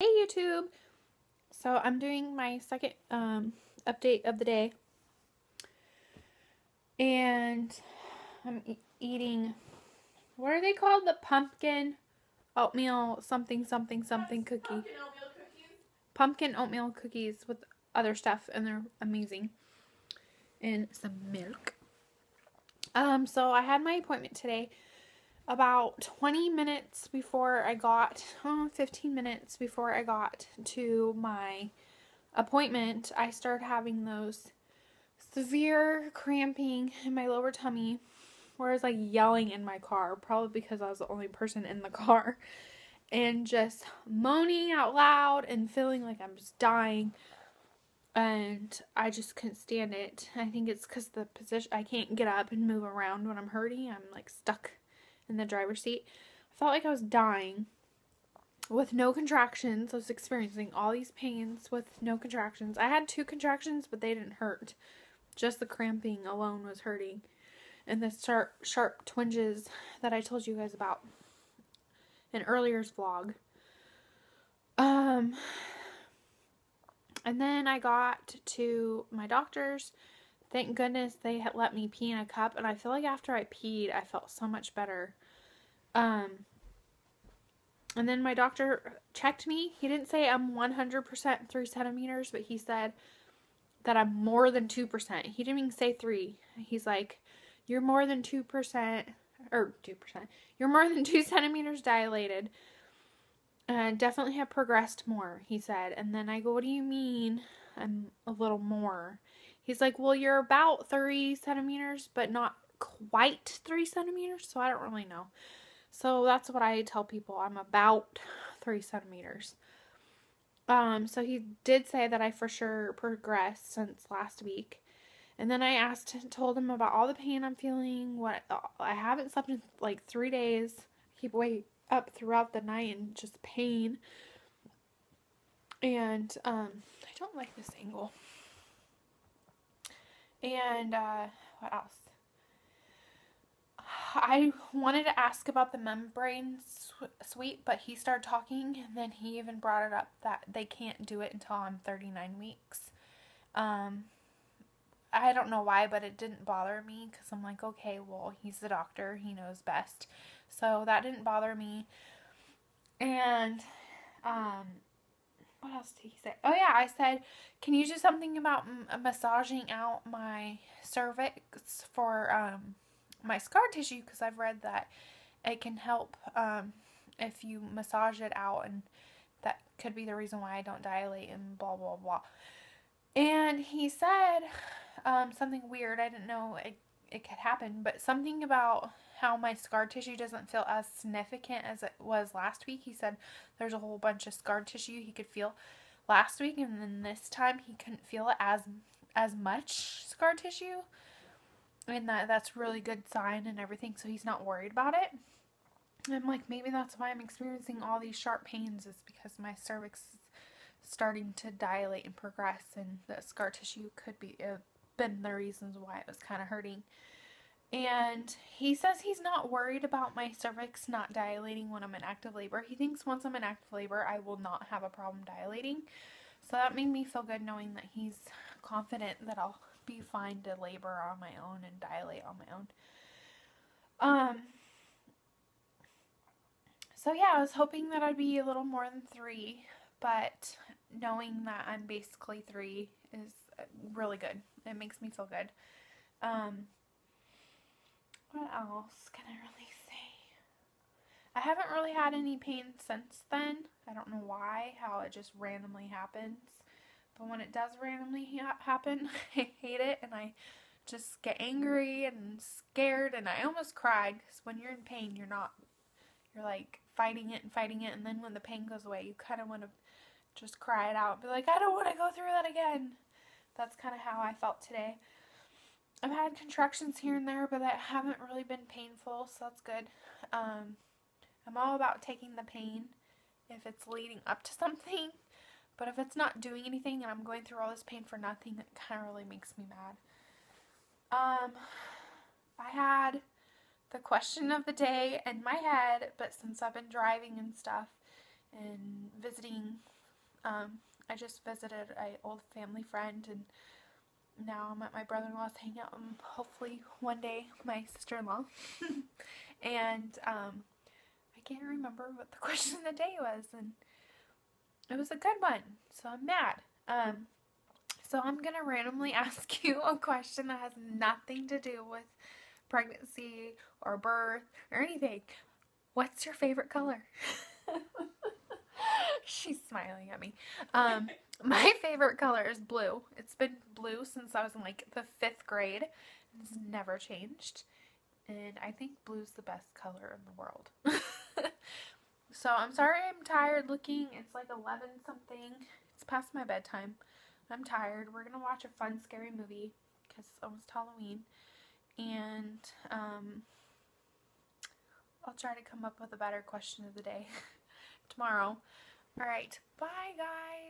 Hey YouTube! So I'm doing my second update of the day, and I'm eating, what are they called? The pumpkin oatmeal something something something cookie. Pumpkin oatmeal cookies with other stuff, and they're amazing. And some milk. So I had my appointment today. About 20 minutes before I got, 15 minutes before I got to my appointment, I started having those severe cramping in my lower tummy, where I was like yelling in my car, probably because I was the only person in the car, and just moaning out loud and feeling like I'm just dying. And I just couldn't stand it. I think it's because the position, I can't get up and move around when I'm hurting. I'm like stuck in the driver's seat. I felt like I was dying with no contractions. I was experiencing all these pains with no contractions. I had 2 contractions, but they didn't hurt. Just the cramping alone was hurting. And the sharp twinges that I told you guys about in earlier's vlog. And then I got to my doctor's. Thank goodness they had let me pee in a cup, and I feel like after I peed, I felt so much better. And then my doctor checked me. He didn't say I'm 100% 3 centimeters, but he said that I'm more than 2%. He didn't even say 3. He's like, you're more than 2%, or 2%. You're more than 2 centimeters dilated. And definitely have progressed more, he said. And then I go, what do you mean I'm a little more? He's like, well, you're about 3 centimeters, but not quite 3 centimeters, so I don't really know. So that's what I tell people. I'm about 3 centimeters. So he did say that I for sure progressed since last week. And then I told him about all the pain I'm feeling. What I haven't slept in like 3 days. I keep waking up throughout the night and just pain. And I don't like this angle. And what else? I wanted to ask about the membrane sweep, but he started talking, and then he even brought it up that they can't do it until I'm 39 weeks. I don't know why, but it didn't bother me, because I'm like, okay, well, he's the doctor, he knows best. So that didn't bother me. And what else did he say? Oh yeah, I said, can you do something about massaging out my cervix for my scar tissue, because I've read that it can help if you massage it out, and that could be the reason why I don't dilate and blah blah blah. And he said something weird. I didn't know it could happen, but something about how my scar tissue doesn't feel as significant as it was last week. He said there's a whole bunch of scar tissue he could feel last week, and then this time he couldn't feel it as much scar tissue, and that's really good sign and everything, so he's not worried about it. And I'm like, maybe that's why I'm experiencing all these sharp pains, is because my cervix is starting to dilate and progress, and the scar tissue could be been the reasons why it was kind of hurting. And he says he's not worried about my cervix not dilating when I'm in active labor. He thinks once I'm in active labor, I will not have a problem dilating. So that made me feel good, knowing that he's confident that I'll be fine to labor on my own and dilate on my own. So yeah, I was hoping that I'd be a little more than 3, but knowing that I'm basically 3 is really good. It makes me feel good. What else can I really say? I haven't really had any pain since then. I don't know why, how it just randomly happens. But when it does randomly happen, I hate it, and I just get angry and scared, and I almost cried, because when you're in pain, you're like fighting it, and then when the pain goes away, you kind of want to just cry it out and be like, I don't want to go through that again. That's kind of how I felt today. I've had contractions here and there, but that haven't really been painful, so that's good. I'm all about taking the pain if it's leading up to something, but if it's not doing anything and I'm going through all this pain for nothing, it kind of really makes me mad. I had the question of the day in my head, but since I've been driving and stuff, and visiting. I just visited an old family friend, and now I'm at my brother-in-law's hanging out, and hopefully one day my sister-in-law. And I can't remember what the question of the day was, and it was a good one, so I'm mad. So I'm gonna randomly ask you a question that has nothing to do with pregnancy or birth or anything. What's your favorite color? She's smiling at me. My favorite color is blue. It's been blue since I was in like the 5th grade. It's never changed. And I think blue's the best color in the world. So I'm sorry I'm tired looking. It's like 11 something. It's past my bedtime. I'm tired. We're going to watch a fun, scary movie because it's almost Halloween. And I'll try to come up with a better question of the day tomorrow. Alright, bye guys.